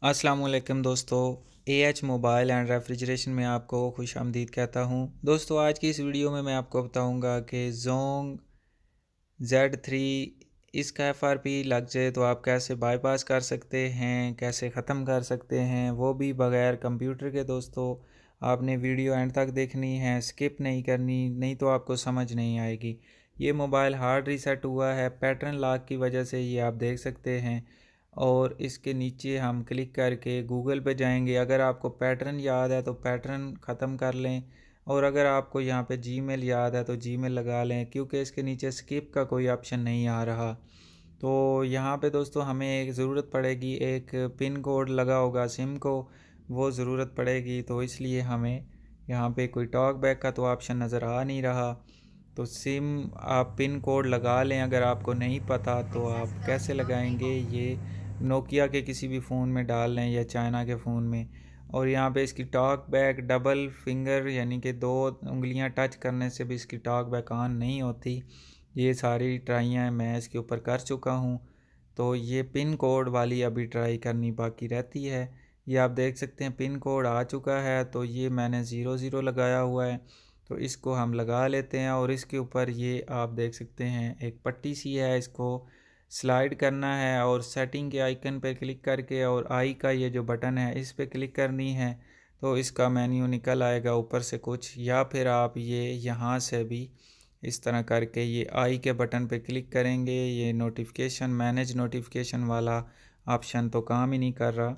अस्सलामुअलैकुम दोस्तों। AH mobile and refrigeration में आपको खुश आमदीद कहता हूँ। दोस्तों आज की इस वीडियो में मैं आपको बताऊँगा कि जोंग Z3 इसका एफआरपी लग जाए तो आप कैसे बाईपास कर सकते हैं, कैसे ख़त्म कर सकते हैं, वो भी बग़ैर कंप्यूटर के। दोस्तों आपने वीडियो एंड तक देखनी है, स्किप नहीं करनी, नहीं तो आपको समझ नहीं आएगी। ये मोबाइल हार्ड रीसेट हुआ है पैटर्न लॉक की वजह से, ये आप देख सकते हैं। और इसके नीचे हम क्लिक करके गूगल पे जाएंगे। अगर आपको पैटर्न याद है तो पैटर्न ख़त्म कर लें, और अगर आपको यहाँ पे जीमेल याद है तो जीमेल लगा लें, क्योंकि इसके नीचे स्किप का कोई ऑप्शन नहीं आ रहा। तो यहाँ पे दोस्तों हमें एक ज़रूरत पड़ेगी, एक पिन कोड लगा होगा सिम को, वो ज़रूरत पड़ेगी। तो इसलिए हमें यहाँ पे कोई टॉक बैक का तो ऑप्शन नज़र आ नहीं रहा। तो सिम आप पिन कोड लगा लें। अगर आपको नहीं पता तो आप कैसे लगाएंगे, ये नोकिया के किसी भी फ़ोन में डाल लें या चाइना के फ़ोन में। और यहाँ पे इसकी टॉक बैक डबल फिंगर यानी कि 2 उंगलियां टच करने से भी इसकी टॉक बैक ऑन नहीं होती। ये सारी ट्राइयाँ मैं इसके ऊपर कर चुका हूँ। तो ये पिन कोड वाली अभी ट्राई करनी बाकी रहती है। ये आप देख सकते हैं पिन कोड आ चुका है, तो ये मैंने 00 लगाया हुआ है, तो इसको हम लगा लेते हैं। और इसके ऊपर ये आप देख सकते हैं एक पट्टी सी है, इसको स्लाइड करना है और सेटिंग के आइकन पर क्लिक करके और आई का ये जो बटन है इस पर क्लिक करनी है। तो इसका मेन्यू निकल आएगा ऊपर से कुछ, या फिर आप ये यहाँ से भी इस तरह करके ये आई के बटन पे क्लिक करेंगे। ये नोटिफिकेशन मैनेज नोटिफिकेशन वाला ऑप्शन तो काम ही नहीं कर रहा।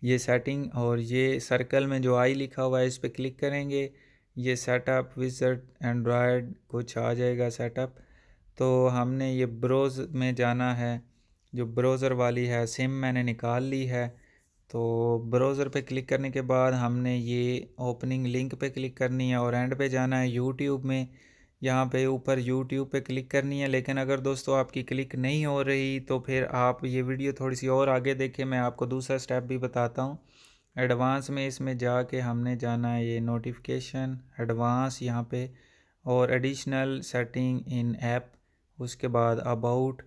ये सेटिंग और ये सर्कल में जो आई लिखा हुआ है इस पर क्लिक करेंगे। ये सेटअप विज़र्ड एंड्रॉयड कुछ आ जाएगा सेटअप। तो हमने ये ब्रोज़ में जाना है, जो ब्राउज़र वाली है सिम मैंने निकाल ली है। तो ब्राउज़र पे क्लिक करने के बाद हमने ये ओपनिंग लिंक पे क्लिक करनी है और एंड पे जाना है यूट्यूब में। यहाँ पे ऊपर यूट्यूब पे क्लिक करनी है। लेकिन अगर दोस्तों आपकी क्लिक नहीं हो रही तो फिर आप ये वीडियो थोड़ी सी और आगे देखें, मैं आपको दूसरा स्टेप भी बताता हूँ। एडवांस में इसमें जाके हमने जाना है ये नोटिफिकेशन एडवांस यहाँ पे, और एडिशनल सेटिंग इन ऐप, उसके बाद अबाउट,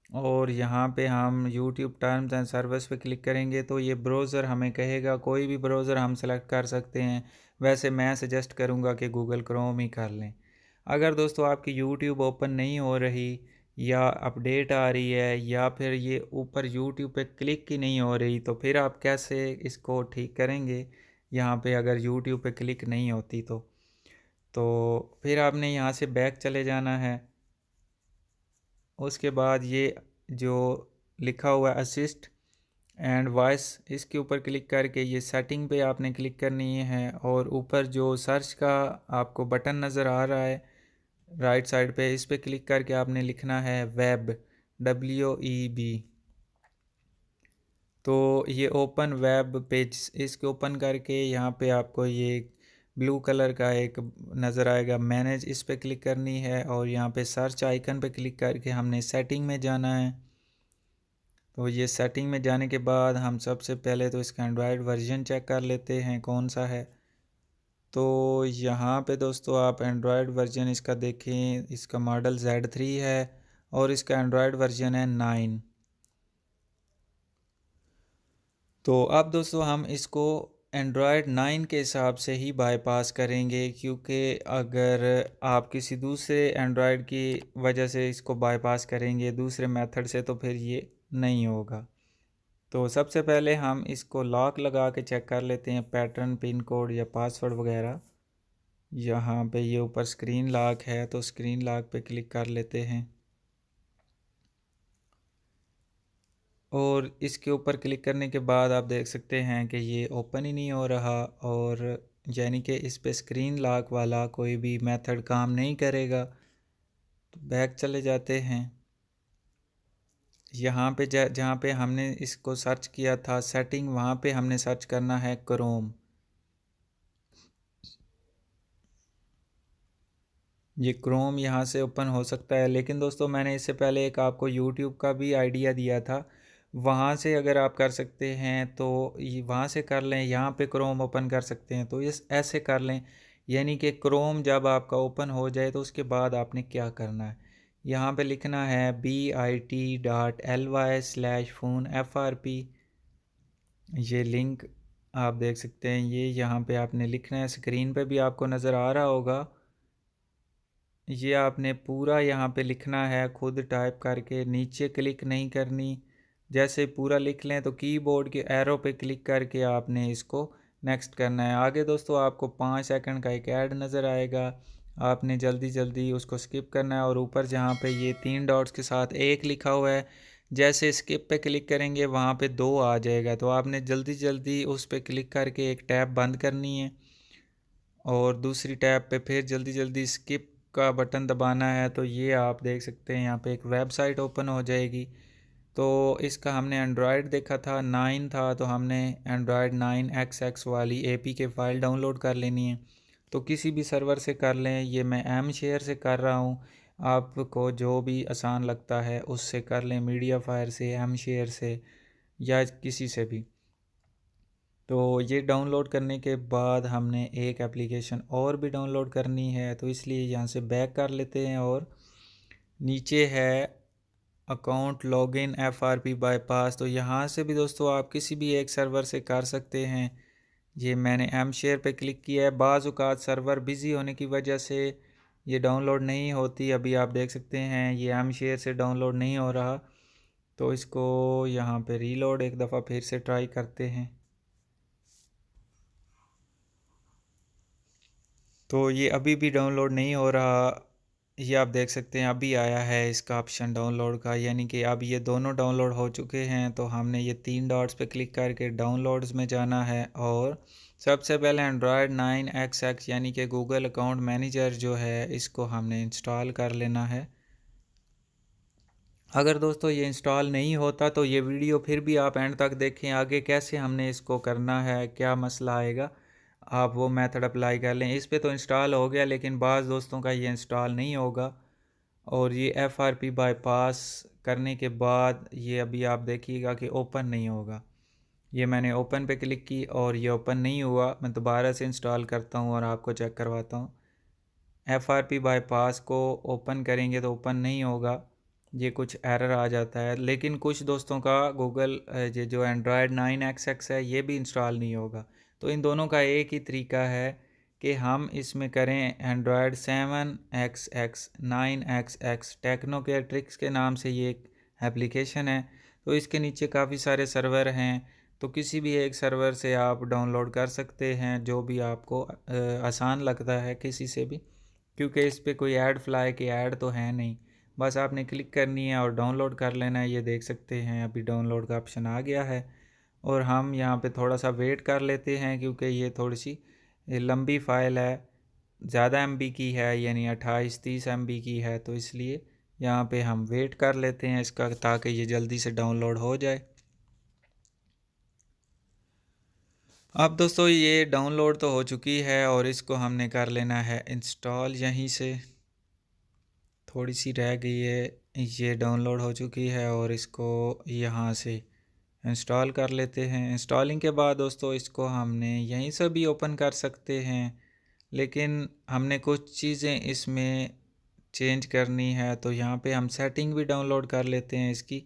और यहाँ पे हम यूट्यूब टर्म्स एंड सर्विस पे क्लिक करेंगे। तो ये ब्राउज़र हमें कहेगा, कोई भी ब्राउज़र हम सेलेक्ट कर सकते हैं। वैसे मैं सजेस्ट करूँगा कि गूगल क्रोम ही कर लें। अगर दोस्तों आपकी यूट्यूब ओपन नहीं हो रही, या अपडेट आ रही है, या फिर ये ऊपर यूट्यूब पे क्लिक ही नहीं हो रही, तो फिर आप कैसे इसको ठीक करेंगे। यहाँ पे अगर यूट्यूब पे क्लिक नहीं होती तो फिर आपने यहाँ से बैक चले जाना है। उसके बाद ये जो लिखा हुआ है असिस्ट एंड वॉइस, इसके ऊपर क्लिक करके ये सेटिंग पे आपने क्लिक करनी है। और ऊपर जो सर्च का आपको बटन नज़र आ रहा है राइट साइड पे, इस पे क्लिक करके आपने लिखना है वेब, WEB। तो ये ओपन वेब पेज, इसके ओपन करके यहाँ पे आपको ये ब्लू कलर का एक नज़र आएगा मैनेज, इस पे क्लिक करनी है। और यहाँ पे सर्च आइकन पे क्लिक करके हमने सेटिंग में जाना है। तो ये सेटिंग में जाने के बाद हम सबसे पहले तो इसका एंड्रॉयड वर्जन चेक कर लेते हैं कौन सा है। तो यहाँ पे दोस्तों आप एंड्रॉयड वर्जन इसका देखें, इसका मॉडल Z3 है और इसका एंड्रॉयड वर्जन है 9। तो अब दोस्तों हम इसको एंड्रॉयड 9 के हिसाब से ही बाईपास करेंगे, क्योंकि अगर आप किसी दूसरे एंड्रॉयड की वजह से इसको बाईपास करेंगे दूसरे मेथड से, तो फिर ये नहीं होगा। तो सबसे पहले हम इसको लॉक लगा के चेक कर लेते हैं, पैटर्न पिन कोड या पासवर्ड वगैरह। यहाँ पे ये ऊपर स्क्रीन लॉक है, तो स्क्रीन लॉक पे क्लिक कर लेते हैं। और इसके ऊपर क्लिक करने के बाद आप देख सकते हैं कि ये ओपन ही नहीं हो रहा, और यानी कि इस पे स्क्रीन लॉक वाला कोई भी मेथड काम नहीं करेगा। तो बैक चले जाते हैं। यहाँ पे जहाँ पे हमने इसको सर्च किया था सेटिंग, वहाँ पे हमने सर्च करना है क्रोम। ये क्रोम यहाँ से ओपन हो सकता है, लेकिन दोस्तों मैंने इससे पहले एक आपको यूट्यूब का भी आइडिया दिया था, वहाँ से अगर आप कर सकते हैं तो वहाँ से कर लें। यहाँ पे क्रोम ओपन कर सकते हैं तो इस ऐसे कर लें। यानी कि क्रोम जब आपका ओपन हो जाए तो उसके बाद आपने क्या करना है, यहाँ पे लिखना है bit.ly/phone FRP। ये लिंक आप देख सकते हैं, ये यहाँ पे आपने लिखना है, स्क्रीन पे भी आपको नज़र आ रहा होगा। ये आपने पूरा यहाँ पे लिखना है, खुद टाइप करके, नीचे क्लिक नहीं करनी। जैसे पूरा लिख लें तो कीबोर्ड के एरो पे क्लिक करके आपने इसको नेक्स्ट करना है। आगे दोस्तों आपको 5 सेकंड का एक ऐड नज़र आएगा, आपने जल्दी जल्दी उसको स्किप करना है। और ऊपर जहाँ पे ये 3 डॉट्स के साथ 1 लिखा हुआ है, जैसे स्किप पे क्लिक करेंगे वहाँ पे 2 आ जाएगा, तो आपने जल्दी जल्दी उस पर क्लिक करके एक टैब बंद करनी है और दूसरी टैब पे फिर जल्दी जल्दी स्किप का बटन दबाना है। तो ये आप देख सकते हैं यहाँ पे एक वेबसाइट ओपन हो जाएगी। तो इसका हमने एंड्रॉयड देखा था 9 था, तो हमने एंड्रॉयड 9 XX वाली APK फ़ाइल डाउनलोड कर लेनी है। तो किसी भी सर्वर से कर लें, ये मैं एम शेयर से कर रहा हूँ, आपको जो भी आसान लगता है उससे कर लें, मीडिया फायर से, एम शेयर से या किसी से भी। तो ये डाउनलोड करने के बाद हमने एक एप्लीकेशन और भी डाउनलोड करनी है, तो इसलिए यहाँ से बैक कर लेते हैं और नीचे है अकाउंट लॉगिन FRP बाईपास। तो यहाँ से भी दोस्तों आप किसी भी एक सर्वर से कर सकते हैं। ये मैंने एम शेयर पे क्लिक किया है, बाज़ औक़ात सर्वर बिज़ी होने की वजह से ये डाउनलोड नहीं होती। अभी आप देख सकते हैं ये एम शेयर से डाउनलोड नहीं हो रहा, तो इसको यहाँ पे रीलोड एक दफ़ा फिर से ट्राई करते हैं। तो ये अभी भी डाउनलोड नहीं हो रहा, ये आप देख सकते हैं अभी आया है इसका ऑप्शन डाउनलोड का, यानी कि अब ये दोनों डाउनलोड हो चुके हैं। तो हमने ये 3 डॉट्स पे क्लिक करके डाउनलोड्स में जाना है और सबसे पहले एंड्रॉयड 9 XX यानी कि गूगल अकाउंट मैनेजर जो है इसको हमने इंस्टॉल कर लेना है। अगर दोस्तों ये इंस्टॉल नहीं होता तो ये वीडियो फिर भी आप एंड तक देखें, आगे कैसे हमने इसको करना है, क्या मसला आएगा, आप वो मेथड अप्लाई कर लें। इस पे तो इंस्टॉल हो गया, लेकिन बाज़ दोस्तों का ये इंस्टॉल नहीं होगा और ये FRP बाईपास करने के बाद ये अभी आप देखिएगा कि ओपन नहीं होगा। ये मैंने ओपन पे क्लिक की और ये ओपन नहीं हुआ। मैं दोबारा से इंस्टॉल करता हूँ और आपको चेक करवाता हूँ। FRP बाईपास को ओपन करेंगे तो ओपन नहीं होगा, ये कुछ एरर आ जाता है। लेकिन कुछ दोस्तों का गूगल ये जो एंड्रॉयड 9 XX है ये भी इंस्टॉल नहीं होगा। तो इन दोनों का एक ही तरीका है कि हम इसमें करें Android 7XX 9XX। Techno care tricks के नाम से ये एक एप्लीकेशन है। तो इसके नीचे काफ़ी सारे सर्वर हैं, तो किसी भी एक सर्वर से आप डाउनलोड कर सकते हैं, जो भी आपको आसान लगता है किसी से भी, क्योंकि इस पर कोई ऐड फ्लाई की ऐड तो है नहीं। बस आपने क्लिक करनी है और डाउनलोड कर लेना है। ये देख सकते हैं अभी डाउनलोड का ऑप्शन आ गया है और हम यहाँ पे थोड़ा सा वेट कर लेते हैं, क्योंकि ये थोड़ी सी लंबी फ़ाइल है, ज़्यादा MB की है, यानी 28-30 MB की है। तो इसलिए यहाँ पे हम वेट कर लेते हैं इसका, ताकि ये जल्दी से डाउनलोड हो जाए। अब दोस्तों ये डाउनलोड तो हो चुकी है और इसको हमने कर लेना है इंस्टॉल। यहीं से थोड़ी सी रह गई है, ये डाउनलोड हो चुकी है और इसको यहाँ से इंस्टॉल कर लेते हैं। इंस्टॉलिंग के बाद दोस्तों इसको हमने यहीं से भी ओपन कर सकते हैं, लेकिन हमने कुछ चीज़ें इसमें चेंज करनी है। तो यहाँ पे हम सेटिंग भी डाउनलोड कर लेते हैं इसकी।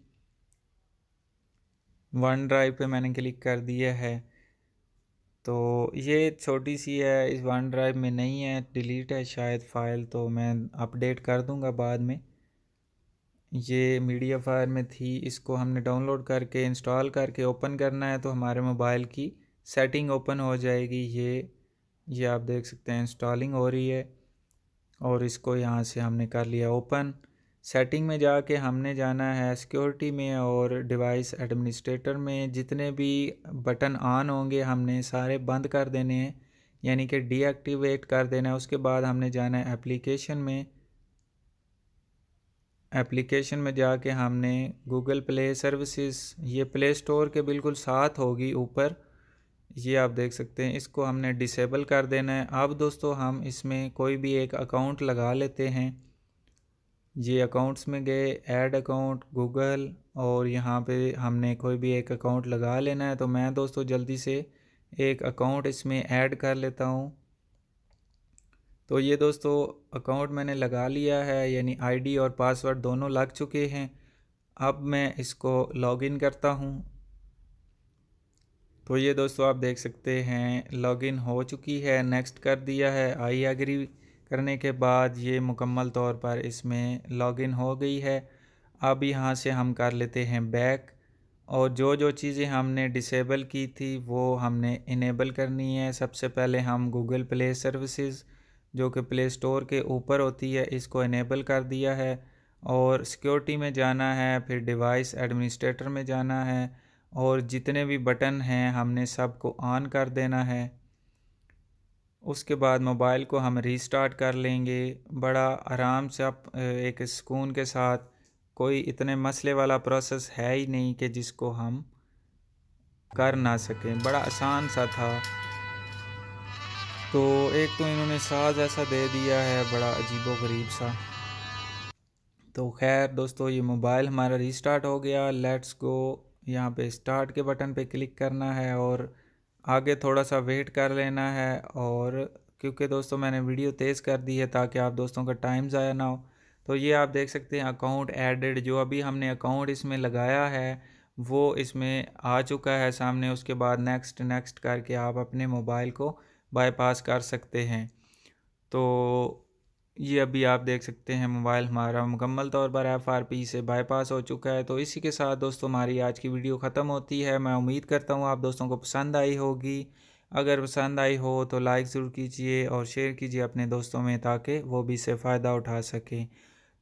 वन ड्राइव पे मैंने क्लिक कर दिया है, तो ये छोटी सी है, इस वन ड्राइव में नहीं है, डिलीट है शायद फ़ाइल, तो मैं अपडेट कर दूंगा बाद में। ये मीडिया फायर में थी, इसको हमने डाउनलोड करके इंस्टॉल करके ओपन करना है, तो हमारे मोबाइल की सेटिंग ओपन हो जाएगी। ये आप देख सकते हैं इंस्टॉलिंग हो रही है और इसको यहाँ से हमने कर लिया ओपन। सेटिंग में जाके हमने जाना है सिक्योरिटी में और डिवाइस एडमिनिस्ट्रेटर में, जितने भी बटन ऑन होंगे हमने सारे बंद कर देने हैं, यानी कि डीएक्टिवेट कर देना है। उसके बाद हमने जाना है एप्लीकेशन में। एप्लीकेशन में जाके हमने गूगल प्ले सर्विसेज, ये प्ले स्टोर के बिल्कुल साथ होगी ऊपर, ये आप देख सकते हैं, इसको हमने डिसेबल कर देना है। अब दोस्तों हम इसमें कोई भी एक अकाउंट लगा लेते हैं। ये अकाउंट्स में गए, ऐड अकाउंट गूगल, और यहाँ पे हमने कोई भी एक अकाउंट लगा लेना है। तो मैं दोस्तों जल्दी से एक अकाउंट इसमें ऐड कर लेता हूँ। तो ये दोस्तों अकाउंट मैंने लगा लिया है, यानी आईडी और पासवर्ड दोनों लग चुके हैं। अब मैं इसको लॉगिन करता हूँ। तो ये दोस्तों आप देख सकते हैं लॉगिन हो चुकी है, नेक्स्ट कर दिया है, आई एग्री करने के बाद ये मुकम्मल तौर पर इसमें लॉगिन हो गई है। अब यहाँ से हम कर लेते हैं बैक, और जो जो चीज़ें हमने डिसेबल की थी वो हमने इनेबल करनी है। सबसे पहले हम गूगल प्ले सर्विसेज जो कि प्ले स्टोर के ऊपर होती है इसको इनेबल कर दिया है, और सिक्योरिटी में जाना है, फिर डिवाइस एडमिनिस्ट्रेटर में जाना है, और जितने भी बटन हैं हमने सबको ऑन कर देना है। उसके बाद मोबाइल को हम रीस्टार्ट कर लेंगे बड़ा आराम से, आप एक सुकून के साथ। कोई इतने मसले वाला प्रोसेस है ही नहीं कि जिसको हम कर ना सकें, बड़ा आसान सा था। तो एक तो इन्होंने साज ऐसा दे दिया है बड़ा अजीबो गरीब सा। तो खैर दोस्तों ये मोबाइल हमारा रीस्टार्ट हो गया। लेट्स गो, यहाँ पे स्टार्ट के बटन पे क्लिक करना है और आगे थोड़ा सा वेट कर लेना है। और क्योंकि दोस्तों मैंने वीडियो तेज़ कर दी है ताकि आप दोस्तों का टाइम ज़ाया ना हो, तो ये आप देख सकते हैं अकाउंट एडेड, जो अभी हमने अकाउंट इसमें लगाया है वो इसमें आ चुका है सामने। उसके बाद नेक्स्ट नेक्स्ट करके आप अपने मोबाइल को बाईपास कर सकते हैं। तो ये अभी आप देख सकते हैं मोबाइल हमारा मुकम्मल तौर पर FRP से बाईपास हो चुका है। तो इसी के साथ दोस्तों हमारी आज की वीडियो ख़त्म होती है। मैं उम्मीद करता हूँ आप दोस्तों को पसंद आई होगी। अगर पसंद आई हो तो लाइक ज़रूर कीजिए और शेयर कीजिए अपने दोस्तों में ताकि वो भी इससे फ़ायदा उठा सकें।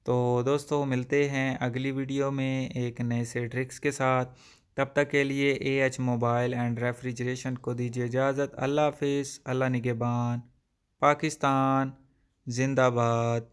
तो दोस्तों मिलते हैं अगली वीडियो में एक नए से ट्रिक्स के साथ। तब तक के लिए AH मोबाइल एंड रेफ्रिजरेशन को दीजिए इजाज़त। अल्लाह हाफिज़, अल्लाह निगहबान, पाकिस्तान जिंदाबाद।